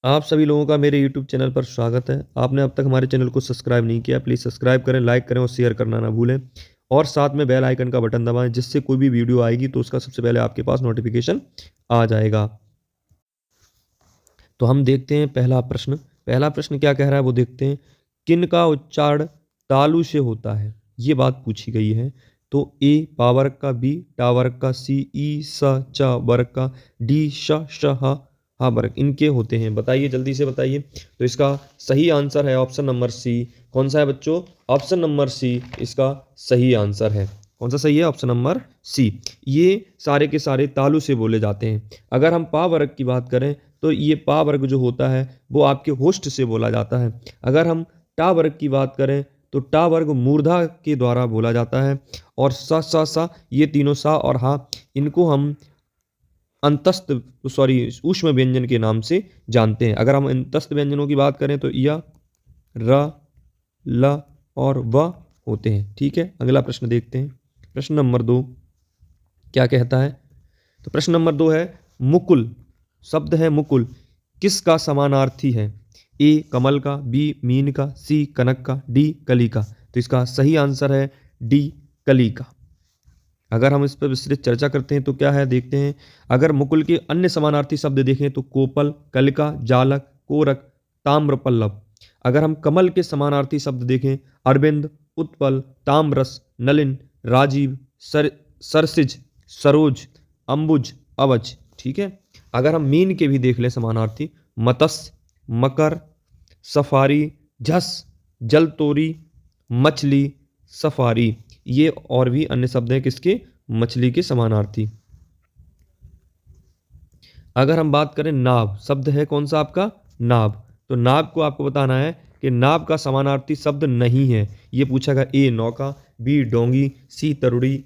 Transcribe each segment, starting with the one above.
आप सभी लोगों का मेरे YouTube चैनल पर स्वागत है। आपने अब तक हमारे चैनल को सब्सक्राइब नहीं किया, प्लीज़ सब्सक्राइब करें, लाइक करें और शेयर करना ना भूलें। और साथ में बेल आइकन का बटन दबाएं, जिससे कोई भी वीडियो आएगी तो उसका सबसे पहले आपके पास नोटिफिकेशन आ जाएगा। तो हम देखते हैं पहला प्रश्न। पहला प्रश्न क्या कह रहा है वो देखते हैं। किन का उच्चारण तालु से होता है, ये बात पूछी गई है। तो ए पा वर्ग का, बी टा वर्ग का, सी ई स च वर्ग का, डी श श ह हा वर्ग इनके होते हैं। बताइए, जल्दी से बताइए। तो इसका सही आंसर है ऑप्शन नंबर सी। कौन सा है बच्चों? ऑप्शन नंबर सी इसका सही आंसर है। कौन सा सही है? Option number C. ये सारे के सारे तालु से बोले जाते हैं। अगर हम पा वर्ग की बात करें तो ये पा वर्ग जो होता है वो आपके होस्ट से बोला जाता है। अगर हम टा वर्ग की बात करें तो टा वर्ग मूर्धा के द्वारा बोला जाता है। और सा ये तीनों सा और हा इनको हम अंतस्थ ऊष्म व्यंजन के नाम से जानते हैं। अगर हम अंतस्थ व्यंजनों की बात करें तो य, र, ल और व होते हैं। ठीक है, अगला प्रश्न देखते हैं। प्रश्न नंबर 2 क्या कहता है? तो प्रश्न नंबर 2 है मुकुल। शब्द है मुकुल, किसका समानार्थी है? ए कमल का, बी मीन का, सी कनक का, डी कली का। तो इसका सही आंसर है डी कली का। अगर हम इस पर विस्तृत चर्चा करते हैं तो क्या है देखते हैं। अगर मुकुल के अन्य समानार्थी शब्द देखें तो कोपल, कलिका, जालक, कोरक, ताम्रपल्लव। अगर हम कमल के समानार्थी शब्द देखें अरविंद, उत्पल, ताम्रस, नलिन, राजीव, सरसिज, सरोज, अंबुज, अवज। ठीक है। अगर हम मीन के भी देख लें समानार्थी मत्स्य, मकर, सफारी, झस, जलतोरी, मछली, सफारी। ये और भी अन्य शब्द हैं किसके? मछली के समानार्थी। अगर हम बात करें नाव, शब्द है कौन सा आपका? नाव। तो नाव को आपको बताना है कि नाव का समानार्थी शब्द नहीं है। ये पूछा ए नौका, बी डोंगी, सी तरुड़ी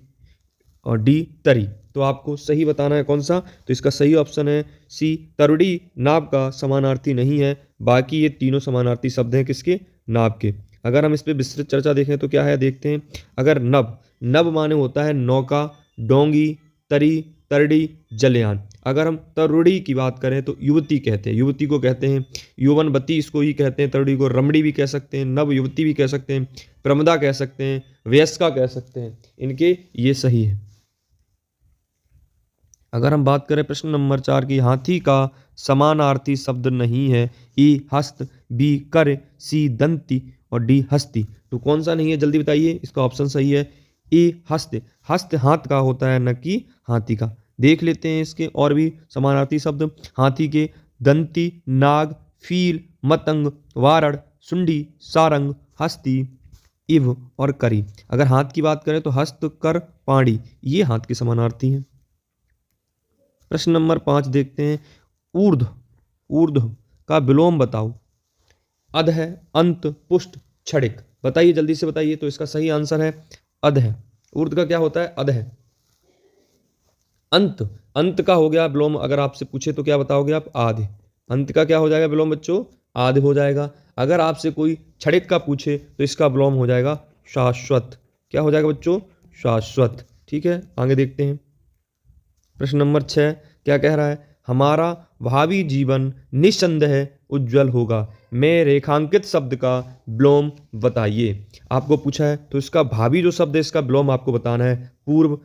और डी तरी। तो आपको सही बताना है कौन सा। तो इसका सही ऑप्शन है सी तरुड़ी नाव का समानार्थी नहीं है। बाकी ये तीनों समानार्थी शब्द हैं किसके? नाव के। अगर हम इस पर विस्तृत चर्चा देखें तो क्या है देखते हैं। अगर नभ, नभ माने होता है नौका, डोंगी, तरी, तरड़ी, जलयान। अगर हम तरुड़ी की बात करें तो युवती कहते हैं, युवती को कहते हैं यौवनवती, इसको ही कहते हैं। तरुड़ी को रमड़ी भी कह सकते हैं, नव युवती भी कह सकते हैं, प्रमदा कह सकते हैं, वयस्का कह सकते हैं। इनके ये सही है। अगर हम बात करें प्रश्न नंबर 4 की, हाथी का समानार्थी शब्द नहीं है। ई हस्त, बी कर, सी दंती और डी हस्ती। तो कौन सा नहीं है जल्दी बताइए। इसका ऑप्शन सही है ए हस्त। हस्त हाथ का होता है न कि हाथी का। देख लेते हैं इसके और भी समानार्थी शब्द हाथी के। दंती, नाग, फील, मतंग, वारड़, सुंडी, सारंग, हस्ती, इव और करी। अगर हाथ की बात करें तो हस्त, कर, पाणी ये हाथ के समानार्थी हैं। प्रश्न नंबर 5 देखते हैं। ऊर्ध्व, ऊर्ध्व का विलोम बताओ। अध है, अंत, पुष्ट, क्षणिक। बताइए जल्दी से बताइए। तो इसका सही आंसर है अध है। ऊर्ध्व का क्या होता है? अध है। अंत, अंत का हो गया विलोम। अगर आपसे पूछे तो क्या बताओगे आप? आधे। अंत का क्या हो जाएगा विलोम बच्चों? आधे हो जाएगा। अगर आपसे कोई क्षणिक का पूछे तो इसका विलोम हो जाएगा शाश्वत। क्या हो जाएगा बच्चों? शाश्वत। ठीक है, आगे देखते हैं। प्रश्न नंबर 6 क्या कह रहा है? हमारा भावी जीवन निस्संदेह उज्जवल होगा। मैं रेखांकित शब्द का विलोम बताइए। आपको पूछा है तो इसका भावी जो शब्द है इसका विलोम आपको बताना है। पूर्व,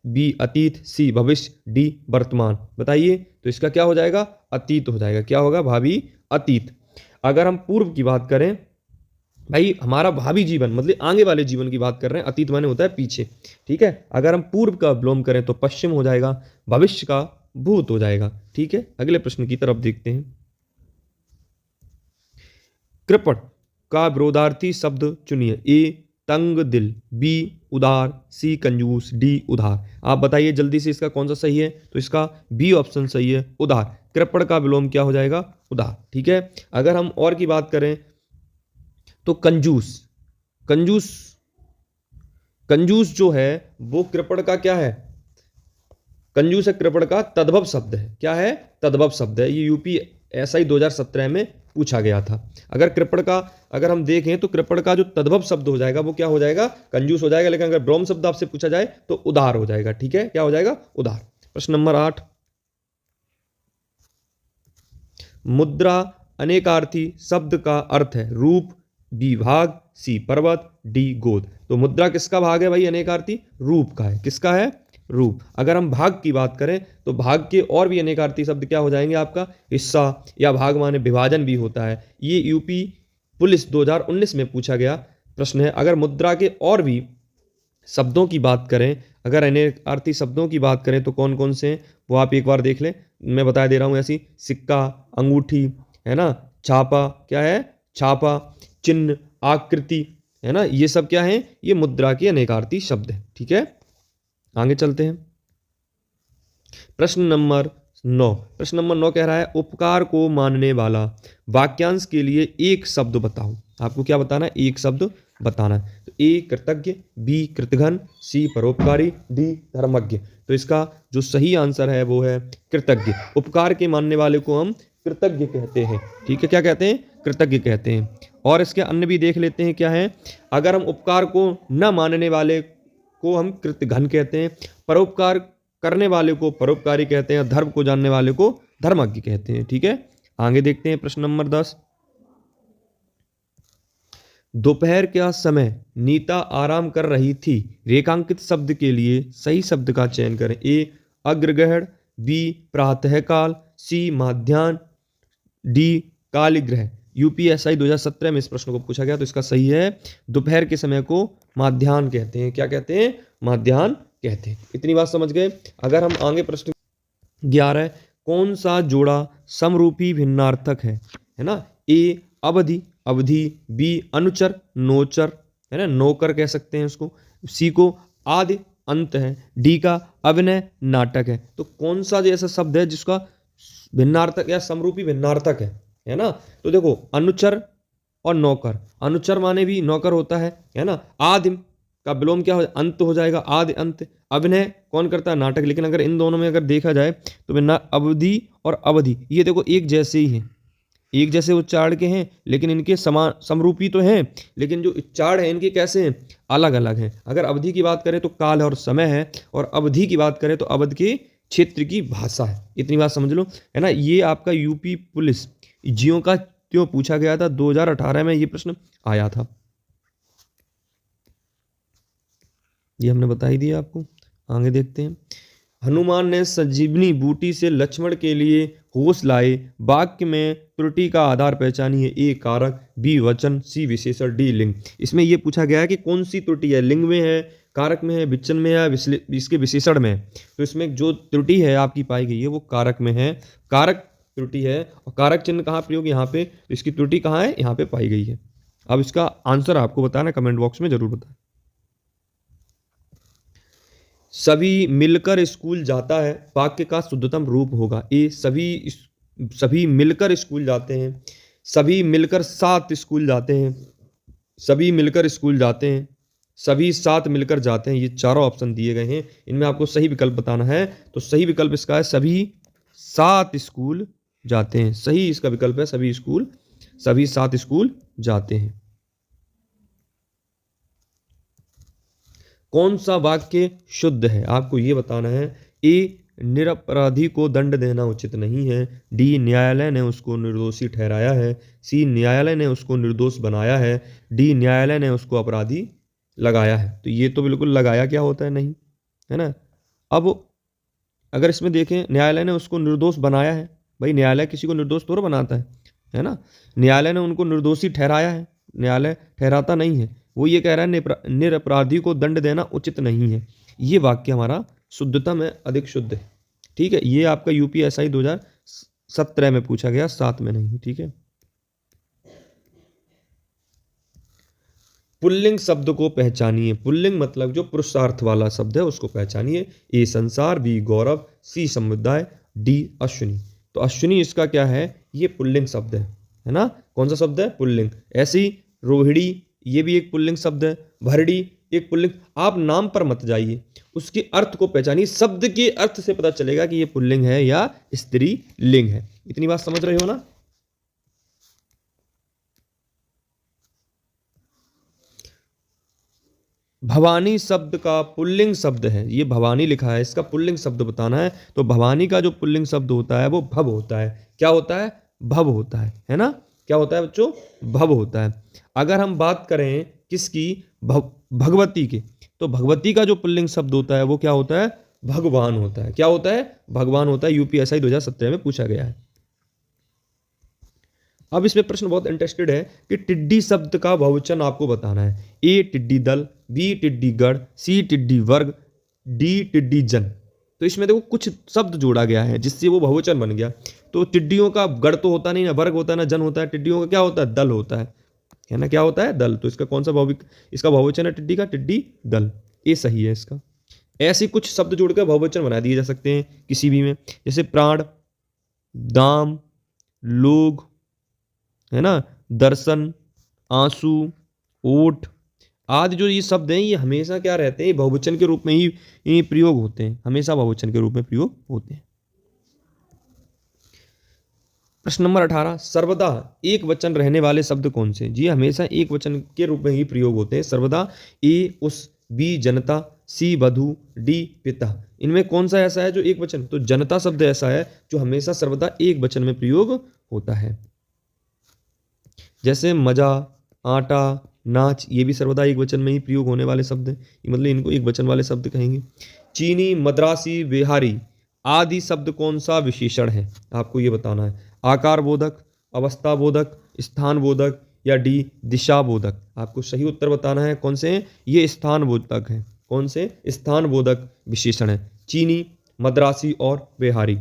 बी अतीत, सी भविष्य, डी वर्तमान। बताइए। तो इसका क्या हो जाएगा? अतीत हो जाएगा। क्या होगा? भावी अतीत। अगर हम पूर्व की बात करें, भाई हमारा भावी जीवन मतलब आगे वाले जीवन की बात कर रहे हैं। अतीत माने होता है पीछे। ठीक है। अगर हम पूर्व का विलोम करें तो पश्चिम हो जाएगा, भविष्य का भूत हो जाएगा। ठीक है, अगले प्रश्न की तरफ देखते हैं। कृपण का विरोधार्थी शब्द चुनिए। ए तंग दिल, बी उदार, सी कंजूस, डी उधार। आप बताइए जल्दी से इसका कौन सा सही है। तो इसका बी ऑप्शन सही है, उदार। कृपण का विलोम क्या हो जाएगा? उदार। ठीक है। अगर हम और की बात करें तो कंजूस, कंजूस, कंजूस जो है वो कृपण का क्या है? कंजूस है कृपण का तद्भव शब्द है। क्या है? तद्भव शब्द है। ये यूपी एसआई 2017 में पूछा गया था। अगर कृपण का अगर हम देखें तो कृपण का जो तद्भव शब्द हो जाएगा वो क्या हो जाएगा? कंजूस हो जाएगा। लेकिन अगर ब्रह्म शब्द आपसे पूछा जाए तो उदार हो जाएगा। ठीक है, क्या हो जाएगा? उदार। प्रश्न नंबर 8, मुद्रा अनेकार्थी शब्द का अर्थ है रूप, बी भाग, सी पर्वत, डी गोद। तो मुद्रा किसका भाग है भाई? अनेकार्थी रूप का है। किसका है? रूप। अगर हम भाग की बात करें तो भाग के और भी अनेकार्थी शब्द क्या हो जाएंगे आपका? हिस्सा, या भाग माने विभाजन भी होता है। ये यूपी पुलिस 2019 में पूछा गया प्रश्न है। अगर मुद्रा के और भी शब्दों की बात करें, अगर अनेकार्थी शब्दों की बात करें तो कौन कौन से हैं वो आप एक बार देख लें। मैं बता दे रहा हूँ ऐसी, सिक्का, अंगूठी, है ना, छापा, क्या है? छापा, चिन्ह, आकृति, है ना, ये सब क्या है? ये मुद्रा के अनेकार्थी शब्द है। ठीक है, आगे चलते हैं। प्रश्न नंबर 9। प्रश्न नंबर 9 कह रहा है उपकार को मानने वाला वाक्यांश के लिए एक शब्द बताओ। आपको क्या बताना है? एक शब्द बताना है। तो ए कृतज्ञ, बी कृतघ्न, सी परोपकारी, डी धर्मज्ञ। तो इसका जो सही आंसर है वो है कृतज्ञ। उपकार के मानने वाले को हम कृतज्ञ कहते हैं। ठीक है, क्या कहते हैं? कृतज्ञ कहते हैं। और इसके अन्य भी देख लेते हैं क्या है। अगर हम उपकार को न मानने वाले को हम कृतघ्न कहते हैं, परोपकार करने वाले को परोपकारी कहते हैं, धर्म को जानने वाले को धर्मज्ञ कहते हैं। ठीक है, आगे देखते हैं। प्रश्न नंबर 10। दोपहर का समय नीता आराम कर रही थी। रेखांकित शब्द के लिए सही शब्द का चयन करें। ए अग्रग्रहण, बी प्रातःकाल, सी माध्याह्न, डी कालीग्रह। यूपीएसआई 2017 में इस प्रश्न को पूछा गया। तो इसका सही है दोपहर के समय को माध्याह्न कहते हैं। क्या कहते हैं? माध्याह्न कहते हैं। इतनी बात समझ गए। अगर हम आगे प्रश्न 11, कौन सा जोड़ा समरूपी भिन्नार्थक है ना? ए अवधि, अवधि, बी अनुचर, नोचर, है ना, नौकर कह सकते हैं उसको, सी को आदि अंत है, डी का अभिनय नाटक है। तो कौन सा जो ऐसा शब्द है जिसका भिन्नार्थक या समरूपी भिन्नार्थक है ना? तो देखो अनुचर और नौकर। अनुचर माने भी नौकर होता है ना। आदिम का विलोम क्या हो? अंत हो जाएगा, आदि अंत। अभिनय कौन करता है? नाटक। लेकिन अगर इन दोनों में अगर देखा जाए तो बिना अवधि और अवधि ये देखो एक जैसे ही हैं, एक जैसे उच्चारण के हैं, लेकिन इनके समान समरूपी तो हैं, लेकिन जो उच्चारण है इनके कैसे हैं? अलग अलग हैं। अगर अवधि की बात करें तो काल और समय है, और अवधि की बात करें तो अवध के क्षेत्र की भाषा है। इतनी बात समझ लो, है ना। ये आपका यूपी पुलिस जियो का त्यों पूछा गया था। 2018 में ये प्रश्न आया था। ये हमने बता ही दिया आपको। आगे देखते हैं। हनुमान ने संजीवनी बूटी से लक्ष्मण के लिए होश लाए। वाक्य में त्रुटि का आधार पहचानिए। ए कारक, बी वचन, सी विशेषण, डी लिंग। इसमें यह पूछा गया है कि कौन सी त्रुटि है, लिंग में है, कारक में है, वचन में है, इसके विशेषण में है। तो इसमें जो त्रुटि है आपकी पाई गई है वो कारक में है। कारक त्रुटि है, और कारक चिन्ह कहाँ प्रयोग? यहाँ पे। तो इसकी त्रुटि कहाँ है? यहाँ पे पाई गई है। अब इसका आंसर आपको बताना, कमेंट बॉक्स में जरूर बताएं। सभी मिलकर स्कूल जाता है वाक्य का शुद्धतम रूप होगा। ए सभी मिलकर स्कूल जाते हैं, सभी मिलकर साथ स्कूल जाते हैं, सभी मिलकर स्कूल जाते हैं, सभी साथ मिलकर जाते हैं। ये चारों ऑप्शन दिए गए हैं, इनमें आपको सही विकल्प बताना है। तो सही विकल्प इसका है सभी साथ स्कूल जाते हैं। सही इसका विकल्प है सभी साथ स्कूल जाते हैं। कौन सा वाक्य शुद्ध है आपको ये बताना है। ए निरपराधी को दंड देना उचित नहीं है, डी न्यायालय ने उसको निर्दोषी ठहराया है, सी न्यायालय ने उसको निर्दोष बनाया है, डी न्यायालय ने उसको अपराधी लगाया है। तो ये तो बिल्कुल लगाया क्या होता है, नहीं, है ना। अब अगर इसमें देखें न्यायालय ने उसको निर्दोष बनाया है, भाई न्यायालय किसी को निर्दोष थोड़ा बनाता है ना। न्यायालय ने उनको निर्दोषी ठहराया है, न्यायालय ठहराता नहीं है। वो ये कह रहा है निरपराधी को दंड देना उचित नहीं है। ये वाक्य हमारा शुद्धतम है, अधिक शुद्ध है। ठीक है, ये आपका यूपीएसआई 2017 में पूछा गया, 7 में नहीं। ठीक है, पुल्लिंग शब्द को पहचानिए। पुल्लिंग मतलब जो पुरुषार्थ वाला शब्द है उसको पहचानिए। ए संसार, बी गौरव, सी समुदाय, डी अश्विनी। तो अश्विनी इसका क्या है? ये पुल्लिंग शब्द है ना। कौन सा शब्द है? पुल्लिंग। ऐसी रोहिणी ये भी एक पुल्लिंग शब्द है, भरड़ी एक पुल्लिंग। आप नाम पर मत जाइए, उसके अर्थ को पहचानिए। शब्द के अर्थ से पता चलेगा कि ये पुल्लिंग है या स्त्री लिंग है। इतनी बात समझ रहे हो ना। भवानी शब्द का पुल्लिंग शब्द है, ये भवानी लिखा है, इसका पुल्लिंग शब्द बताना है। तो भवानी का जो पुल्लिंग शब्द होता है वो भव होता है। क्या होता है? भव होता है ना। क्या होता है बच्चों? भव होता है। अगर हम बात करें किसकी, भगवती के, तो भगवती का जो पुल्लिंग शब्द होता है वो क्या होता है? भगवान होता है। क्या होता है? भगवान होता है। यूपीएसआई 2017 में पूछा गया है। अब इसमें प्रश्न बहुत इंटरेस्टेड है कि टिड्डी शब्द का बहुवचन आपको बताना है। ए टिड्डी दल, बी टिड्डी गढ़, सी टिड्डी वर्ग, डी टिड्डी जन। तो इसमें देखो कुछ शब्द जोड़ा गया है जिससे वो बहुवचन बन गया। तो टिड्डियों का गढ़ तो होता नहीं, ना वर्ग होता है, ना जन होता है। टिड्डियों का क्या होता है? दल होता है ना। क्या होता है? दल। तो इसका कौन सा इसका बहुवचन है टिड्डी का? टिड्डी दल। ये सही है इसका। ऐसे कुछ शब्द जोड़कर बहुवचन बना दिए जा सकते हैं किसी भी में, जैसे प्राण, दाम, लोग, है ना, दर्शन, आंसू, ओट आदि जो ये शब्द हैं ये हमेशा क्या रहते हैं? बहुवचन के रूप में ही प्रयोग होते हैं। हमेशा बहुवचन के रूप में प्रयोग होते हैं। प्रश्न नंबर 18, सर्वदा एक वचन रहने वाले शब्द कौन से? जी हमेशा एक वचन के रूप में ही प्रयोग होते हैं सर्वदा। ए उस, बी जनता, सी वधु, डी पिता। इनमें कौन सा ऐसा है जो एक वचन? तो जनता शब्द ऐसा है जो हमेशा सर्वदा एक वचन में प्रयोग होता है। जैसे मजा, आटा, नाच, ये भी सर्वदा एक वचन में ही प्रयोग होने वाले शब्द हैं। मतलब इनको एक वचन वाले शब्द कहेंगे। चीनी, मद्रासी, बिहारी आदि शब्द कौन सा विशेषण है? आपको ये बताना है। आकार बोधक, अवस्था बोधक, स्थान बोधक या डी दिशा बोधक। आपको सही उत्तर बताना है। कौन से हैं? ये स्थान बोधक है। कौन से? स्थान बोधक विशेषण है। चीनी, मद्रासी और बिहारी।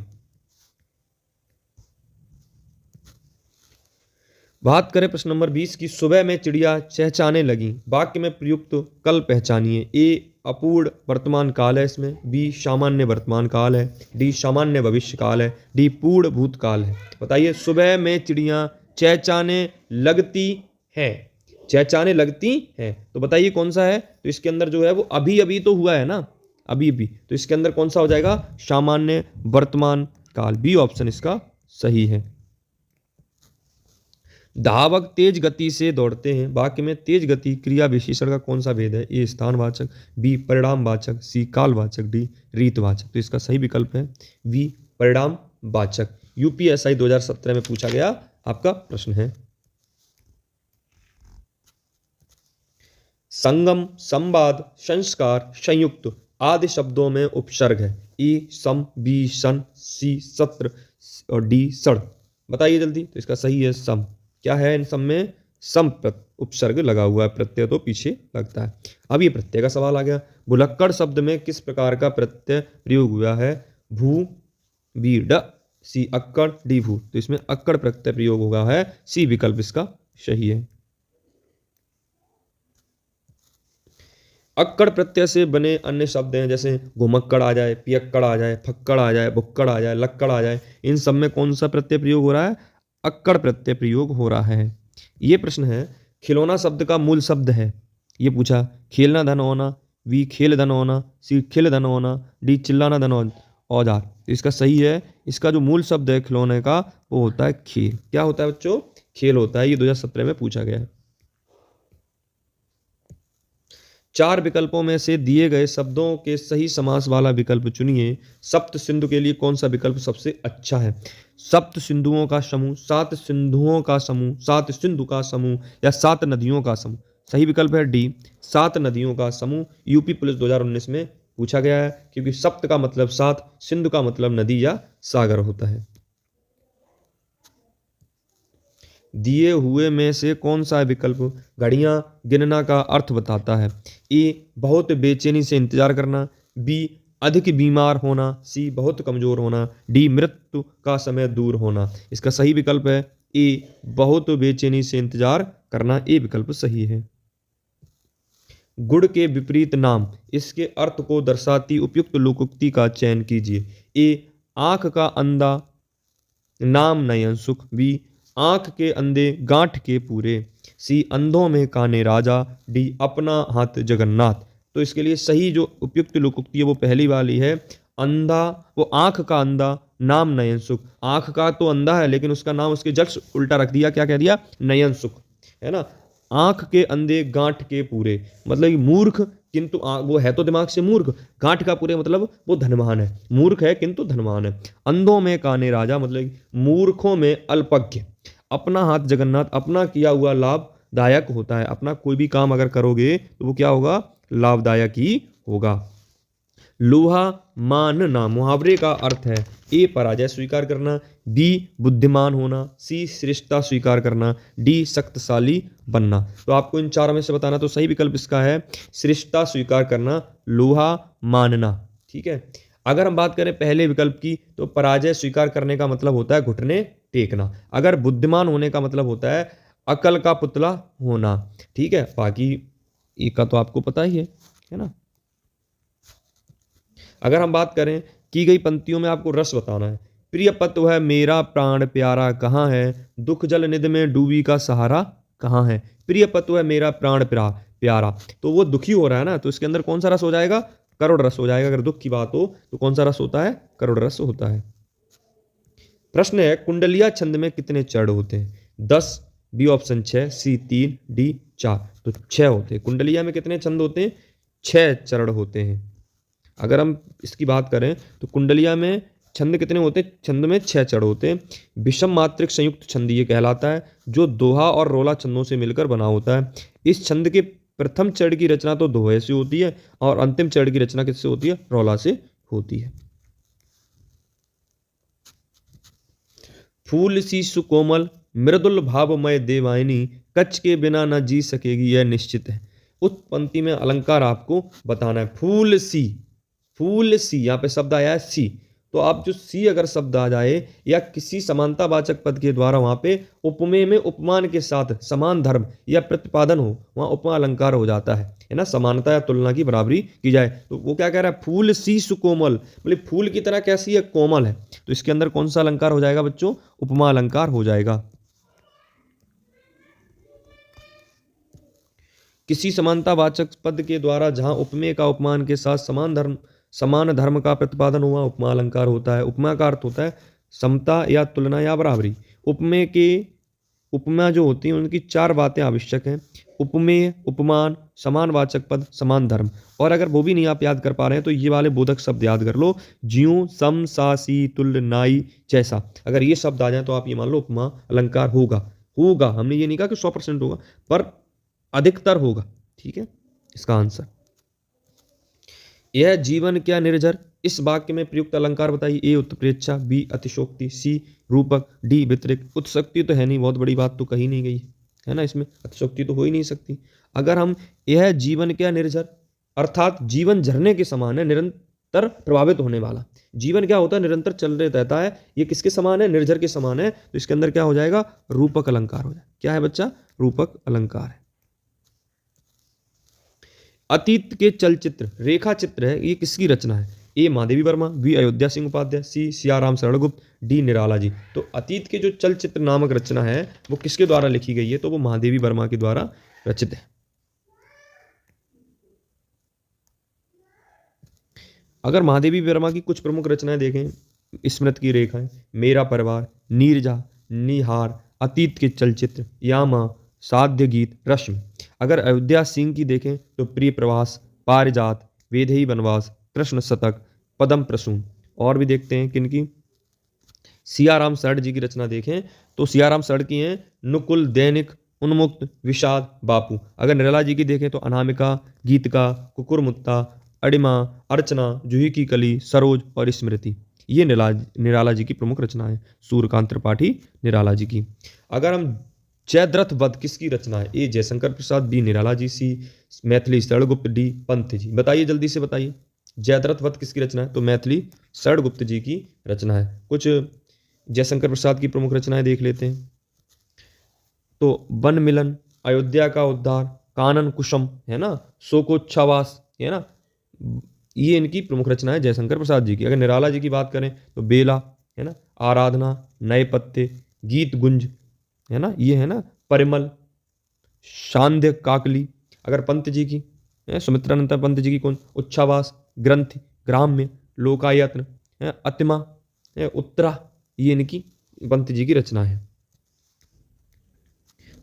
बात करें प्रश्न नंबर 20 की, सुबह में चिड़िया चहचहाने लगी, वाक्य में प्रयुक्त कल पहचानिए। ए अपूर्ण वर्तमान काल है इसमें, बी सामान्य वर्तमान काल है, डी सामान्य भविष्य काल है, डी पूर्ण भूतकाल है। बताइए, सुबह में चिड़िया चहचहाने लगती हैं, चहचहाने लगती हैं, तो बताइए कौन सा है? तो इसके अंदर जो है वो अभी अभी तो हुआ है ना, अभी अभी, तो इसके अंदर कौन सा हो जाएगा? सामान्य वर्तमान काल। बी ऑप्शन इसका सही है। धावक तेज गति से दौड़ते हैं, वाक्य में तेज गति क्रिया विशेषण का कौन सा भेद है? ए स्थानवाचक, बी परिणामवाचक, सी कालवाचक, डी रीतवाचक। तो इसका सही विकल्प है बी परिणामवाचक। यूपीएसआई 2017 में पूछा गया आपका प्रश्न है। संगम, संवाद, संस्कार, संयुक्त आदि शब्दों में उपसर्ग है। ए सम, बी सन, सी सत्र और डी सड़। बताइए जल्दी। तो इसका सही है सम। क्या है इन सब में? सम उपसर्ग लगा हुआ है, प्रत्यय तो पीछे लगता है। अब ये प्रत्यय का सवाल आ गया। भुलक्कड़ शब्द में किस प्रकार का प्रत्यय प्रयोग हुआ है? भू, बी ड, सी अक्कड़, डी भू। तो इसमें अक्कड़ प्रत्यय प्रयोग हुआ है। सी विकल्प इसका सही है। अक्कड़ प्रत्यय से बने अन्य शब्द हैं, जैसे घुमक्कड़ आ जाए, पियक्कड़ आ जाए, फक्कड़ आ जाए, भुक्कड़ आ जाए, लक्कड़ आ जाए। इन सब में कौन सा प्रत्यय प्रयोग हो रहा है? अक्कड़ प्रत्यय प्रयोग हो रहा है। ये प्रश्न है, खिलौना शब्द का मूल शब्द है, ये पूछा। खेलना धन होना, बी खेल धन होना, सी खिल धन होना, डी चिल्लाना धन औजार। तो इसका सही है, इसका जो मूल शब्द है खिलौने का वो होता है खेल। क्या होता है बच्चों? खेल होता है। ये 2017 में पूछा गया है। चार विकल्पों में से दिए गए शब्दों के सही समास वाला विकल्प चुनिए। सप्त सिंधु के लिए कौन सा विकल्प सबसे अच्छा है? सप्त सिंधुओं का समूह, सात सिंधुओं का समूह, सात सिंधु का समूह या सात नदियों का समूह। सही विकल्प है डी सात नदियों का समूह। यूपी पुलिस 2019 में पूछा गया है, क्योंकि सप्त का मतलब सात, सिंधु का मतलब नदी या सागर होता है। दिए हुए में से कौन सा विकल्प घड़ियां गिनना का अर्थ बताता है? ए बहुत बेचैनी से इंतजार करना, बी अधिक बीमार होना, सी बहुत कमजोर होना, डी मृत्यु का समय दूर होना। इसका सही विकल्प है ए बहुत बेचैनी से इंतजार करना। ए विकल्प सही है। गुड़ के विपरीत नाम, इसके अर्थ को दर्शाती उपयुक्त लोकोक्ति का चयन कीजिए। ए आंख का अंधा, नाम नयन सुख, बी आंख के अंधे गांठ के पूरे, सी अंधों में काने राजा, डी अपना हाथ जगन्नाथ। तो इसके लिए सही जो उपयुक्त लोकोक्ति है वो पहली वाली है, अंधा, वो आंख का अंधा, नाम नयन सुख। आंख का तो अंधा है लेकिन उसका नाम उसके जस्ट उल्टा रख दिया, क्या कह दिया? नयन सुख, है ना। आंख के अंधे गांठ के पूरे, मतलब मूर्ख किंतु वो है तो दिमाग से मूर्ख। गांठ का पूरे मतलब वो धनवान है, मूर्ख है किंतु धनवान है। अंधों में काने राजा मतलब मूर्खों में अल्पज्ञ। अपना हाथ जगन्नाथ, अपना किया हुआ लाभदायक होता है। अपना कोई भी काम अगर करोगे तो वो क्या होगा, लाभदायक ही होगा। लोहा मानना मुहावरे का अर्थ है ए पराजय स्वीकार करना, बी बुद्धिमान होना, सी श्रेष्ठता स्वीकार करना, डी शक्तिशाली बनना। तो आपको इन चारों में से बताना, तो सही विकल्प इसका है श्रेष्ठता स्वीकार करना, लोहा मानना। ठीक है। अगर हम बात करें पहले विकल्प की तो पराजय स्वीकार करने का मतलब होता है घुटने टेकना। अगर बुद्धिमान होने का मतलब होता है अकल का पुतला होना। ठीक है, बाकी एक का तो आपको पता ही है ना। अगर हम बात करें की गई पंक्तियों में आपको रस बताना है। प्रिय पत वह मेरा प्राण प्यारा कहाँ है, दुख जल निधि में डूबी का सहारा कहाँ है। प्रिय पत वह मेरा प्राण प्यारा, तो वो दुखी हो रहा है ना, तो इसके अंदर कौन सा रस हो जाएगा, करुण रस हो जाएगा। अगर दुख की बात हो तो कौन सा रस होता है, करुण रस होता है। प्रश्न है कुंडलिया छंद में कितने चरण होते हैं, 10, बी ऑप्शन 6, सी 3, डी 4। तो 6 होते हैं। कुंडलिया में कितने छंद होते हैं, 6 चरण होते हैं। अगर हम इसकी बात करें तो कुंडलिया में छंद कितने होते हैं, छंद में 6 चरण होते हैं। विषम मात्रिक संयुक्त छंद ये कहलाता है, जो दोहा और रोला छंदों से मिलकर बना होता है। इस छंद के प्रथम चरण की रचना तो दोहे से होती है और अंतिम चरण की रचना किससे होती है, रोला से होती है। फूल सी सुकोमल मृदुल भावमय देवायनी, कच्च के बिना न जी सकेगी यह निश्चित है। उस पंक्ति में अलंकार आपको बताना है। फूल सी, फूल सी, यहाँ पे शब्द आया है सी, तो आप जो सी अगर शब्द आ जाए या किसी समानतावाचक पद के द्वारा वहां पे उपमेय में उपमान के साथ समान धर्म या प्रतिपादन हो, वहां उपमा अलंकार हो जाता है ना। समानता या तुलना की बराबरी की जाए, तो वो क्या कह रहा है, फूल सी सुकोमल, मतलब फूल की तरह कैसी है, कोमल है। तो इसके अंदर कौन सा अलंकार हो जाएगा बच्चों, उपमा अलंकार हो जाएगा। किसी समानतावाचक पद के द्वारा जहां उपमेय का उपमान के साथ समान धर्म का प्रतिपादन हुआ, उपमा अलंकार होता है। उपमा का अर्थ होता है समता या तुलना या बराबरी। उपमा जो होती है उनकी 4 बातें आवश्यक हैं, उपमेय, उपमान, समानवाचक पद, समान धर्म। और अगर वो भी नहीं आप याद कर पा रहे हैं तो ये वाले बोधक शब्द याद कर लो, ज्यों, सम, सा, सी, तुल्य, नाई, जैसा। अगर ये शब्द आ जाए तो आप ये मान लो उपमा अलंकार होगा। हमने ये नहीं कहा कि 100% होगा, पर अधिकतर होगा। ठीक है, इसका आंसर यह जीवन क्या निर्जर, इस वाक्य में प्रयुक्त अलंकार बताइए। ए उत्प्रेक्षा, बी अतिशोक्ति, सी रूपक, डी व्यतिरिक्त। उत्सुक्ति तो है नहीं, बहुत बड़ी बात तो कही नहीं गई है ना, इसमें अतिशोक्ति तो हो ही नहीं सकती। अगर हम यह जीवन क्या निर्जर अर्थात जीवन झरने के समान है, निरंतर प्रभावित होने वाला। जीवन क्या होता है, निरंतर चल रहता है, ये किसके समान है, निर्जर के समान है। तो इसके अंदर क्या हो जाएगा, रूपक अलंकार हो जाएगा। क्या है बच्चा, रूपक अलंकार है। अतीत के चलचित्र रेखा चित्र है, ये किसकी रचना है। ए महादेवी वर्मा, बी अयोध्या सिंह उपाध्याय, सी सियाराम शरण गुप्त, डी निराला जी। तो अतीत के जो चलचित्र नामक रचना है वो किसके द्वारा लिखी गई है, तो वो महादेवी वर्मा के द्वारा रचित है। अगर महादेवी वर्मा की कुछ प्रमुख रचनाएं देखें, स्मृति की रेखाएं, मेरा परिवार, नीरजा, निहार, अतीत के चलचित्र, यामा, साध्य गीत, रश्मि। अगर अयोध्या सिंह की देखें तो प्रिय प्रवास, पारिजात, वेदेही वनवास, कृष्ण शतक, पदम प्रसून। और भी देखते हैं किनकी, सियाराम शरण जी की रचना देखें तो सियाराम शरण की हैं नुकुल, दैनिक, उन्मुक्त, विषाद, बापू। अगर निराला जी की देखें तो अनामिका, गीतिका, कुकुरमुत्ता, अडिमा, अर्चना, जूही की कली, सरोज और स्मृति। ये निराला जी की प्रमुख रचना है, सूर्यकांत त्रिपाठी निराला जी की। अगर हम जयद्रथ वध किसकी रचना है, ए जयशंकर प्रसाद, बी निराला जी, सी मैथिली शरणगुप्त, डी पंत जी। बताइए जल्दी से बताइए, जयद्रथ वध किसकी रचना है, तो मैथिली शरणगुप्त जी की रचना है। कुछ जयशंकर प्रसाद की प्रमुख रचनाएं देख लेते हैं, तो वन मिलन, अयोध्या का उद्धार, कानन कुसुम है ना, शोकोच्छ्वास है ना, ये इनकी प्रमुख रचना है जयशंकर प्रसाद जी की। अगर निराला जी की बात करें तो बेला है ना, आराधना, नए पत्ते, गीत गुंज है ना, ये है ना, परिमल, शांध्य काकली। अगर पंत जी की सुमित्रानंद पंत जी की कौन, उच्छ्वास, ग्रंथि, ग्राम्य, लोकायत्न, अतिमा, उत्तरा, ये इनकी पंत जी की रचना है।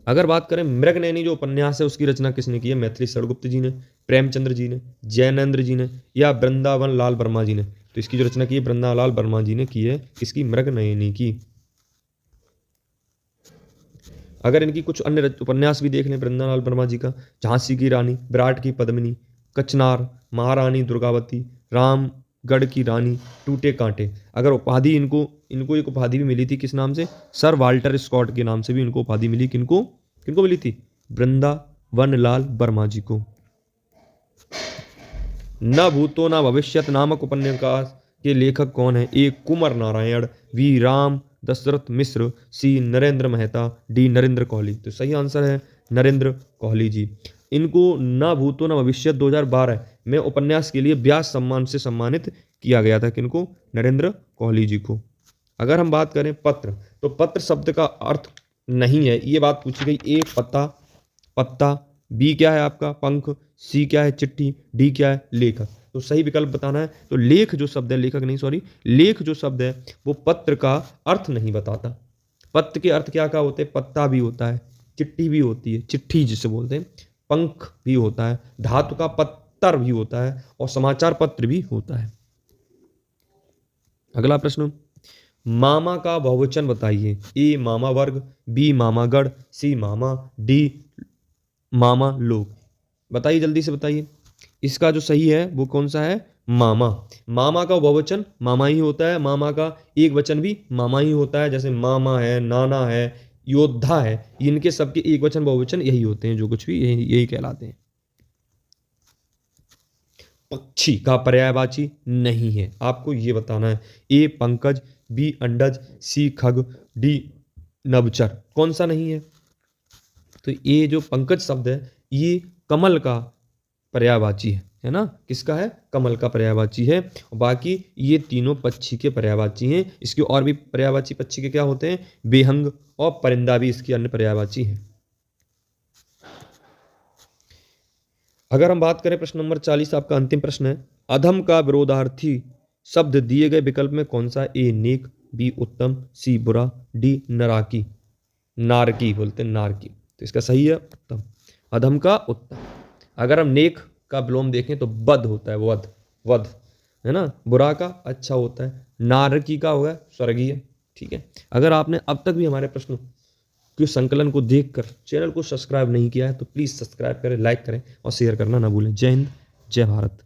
अगर बात करें मृगनयनी जो उपन्यास है उसकी रचना किसने की है? मैथिली शरण गुप्त जी ने, प्रेमचंद्र जी ने, जैनेन्द्र जी ने या वृंदावन लाल वर्मा जी ने? तो इसकी जो रचना की है वृंदावन लाल वर्मा जी ने की है, किसकी? मृगनयनी की। अगर इनकी कुछ अन्य उपन्यास भी देख लें वृंदावन लाल वर्मा जी का, झांसी की रानी, विराट की पद्मिनी, कचनार, महारानी दुर्गावती, रामगढ़ की रानी, टूटे कांटे। अगर उपाधि इनको इनको एक उपाधि भी मिली थी किस नाम से? सर वाल्टर स्कॉट के नाम से भी इनको उपाधि मिली। किनको किनको मिली थी? वृंदावन लाल वर्मा जी को। न भूतो न भविष्यत नामक उपन्यास के लेखक कौन है? ए कुंवर नारायण, बी राम दशरथ मिश्र, सी नरेंद्र मेहता, डी नरेंद्र कोहली। तो सही आंसर है नरेंद्र कोहली जी। इनको न भूतो न भविष्यत 2012 में उपन्यास के लिए व्यास सम्मान से सम्मानित किया गया था। किनको? नरेंद्र कोहली जी को। अगर हम बात करें पत्र, तो पत्र शब्द का अर्थ नहीं है, ये बात पूछी गई। ए पत्ता, बी क्या है आपका? पंख, सी क्या है? चिट्ठी, डी क्या है? लेखक। तो सही विकल्प बताना है। तो लेख जो शब्द है, लेखक नहीं सॉरी, लेख जो शब्द है वो पत्र का अर्थ नहीं बताता। पत्र के अर्थ क्या क्या होते हैं? पत्ता भी होता है, चिट्ठी भी होती है, चिट्ठी जिसे बोलते हैं, पंख भी होता है, धातु का पत्तर भी होता है और समाचार पत्र भी होता है। अगला प्रश्न, मामा का बहुवचन बताइए। ए मामा वर्ग, बी मामागढ़, सी मामा, डी मामा लोग। बताइए जल्दी से बताइए। इसका जो सही है वो कौन सा है? मामा। मामा का बहुवचन मामा ही होता है, मामा का एक वचन भी मामा ही होता है। जैसे मामा है, नाना है, योद्धा है, इनके सबके एक वचन बहुवचन यही होते हैं, जो कुछ भी यही कहलाते हैं। पक्षी का पर्यायवाची नहीं है, आपको ये बताना है। ए पंकज, बी अंडज, सी खग, डी नभचर। कौन सा नहीं है? तो ये जो पंकज शब्द है ये कमल का पर्यायवाची है ना? किसका है? कमल का पर्यायवाची है। बाकी ये तीनों पक्षी के पर्यायवाची हैं। इसके और भी पर्यायवाची पक्षी के क्या होते हैं? बेहंग और परिंदा भी इसकी अन्य पर्यायवाची हैं। अगर हम बात करें प्रश्न नंबर 40, आपका अंतिम प्रश्न है, अधम का विरोधार्थी शब्द दिए गए विकल्प में कौन सा? ए नेक, बी उत्तम, सी बुरा, डी नराकी। नारकी बोलते हैं, नारकी। तो इसका सही है उत्तम, अधम का उत्तम। अगर हम नेक का विलोम देखें तो बद होता है, वध है ना? बुरा का अच्छा होता है, नारकी का होगा स्वर्गीय। ठीक है। अगर आपने अब तक भी हमारे प्रश्न के संकलन को देखकर चैनल को सब्सक्राइब नहीं किया है तो प्लीज़ सब्सक्राइब करें, लाइक करें और शेयर करना ना भूलें। जय हिंद, जय भारत।